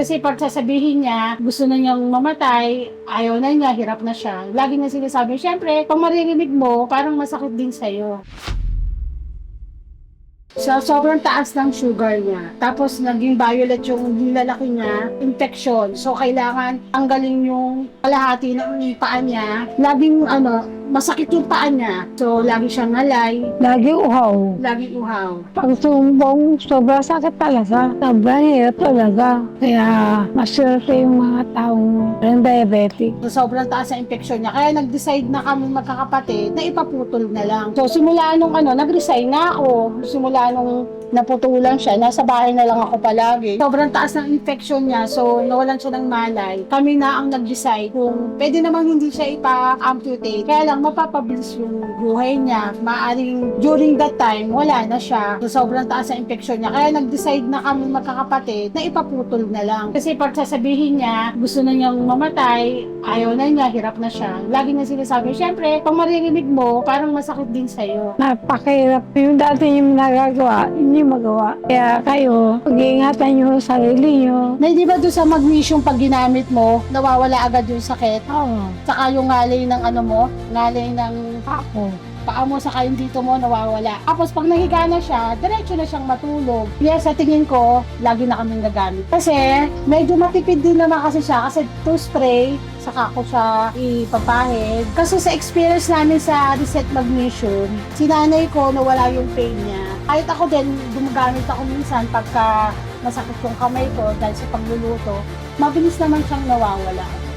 Kasi pag sasabihin niya, gusto na niyang mamatay, ayaw na niya, hirap na siya. Lagi niya sinasabi, syempre, pag maririnig mo, parang masakit din sa'yo. So, sobrang taas ng sugar niya. Tapos, naging violet yung lalaki niya, infection. So, kailangan tanggalin yung kalahati ng paa niya. Laging, masakit yung paa niya. So, lagi siyang ngalay, Lagi uhaw. laging uhaw. Pag sumbong, sobrang sakit talaga. Sobrang hirap talaga. Kaya maswerte yung mga taong walang diabetic. So, sobrang taas ng infection niya. Kaya nag-decide na kami magkakapatid na ipaputol na lang. So, simula nung nag-resign na ako. Simula nung naputulan siya, nasa bahay na lang ako palagi. Sobrang taas ng infection niya, so nawalan siya ng malay. Kami na ang nag-decide kung pwede namang hindi siya ipa-amputate. Kaya lang, mapapabilis yung buhay niya. Maaring during that time, wala na siya. So, sobrang taas ng infection niya. Kaya nag-decide na kami magkakapatid na ipaputol na lang. Kasi pag sasabihin niya, gusto na niyang mamatay, ayaw na niya, hirap na siya. Lagi niya sinasabi, syempre, pag maririnig mo, parang masakit din sa'yo. Napakahirap. Yung dati yung nagagawa, hindi magawa. Kaya kayo, pag-iingatan nyo sa sarili nyo. Na di ba doon sa magnesium pag ginamit mo, nawawala agad yung sakit? Oo, Saka yung ngalay ng ngalay ng ako. paa mo, saka yung dito mo nawawala. Tapos pag nahiga na siya, diretso na siyang matulog. Yes, sa tingin ko, lagi na kaming nagamit. Kasi medyo matipid din naman kasi siya kasi 2 spray, saka ko siya ipapahid. Kasi sa experience namin sa Reset Magnesium, sinanay ko nawala yung pain niya. Kahit ako din, gumagamit ako minsan pagka masakit yung kamay ko dahil sa pagluluto, mabilis naman siyang nawawala.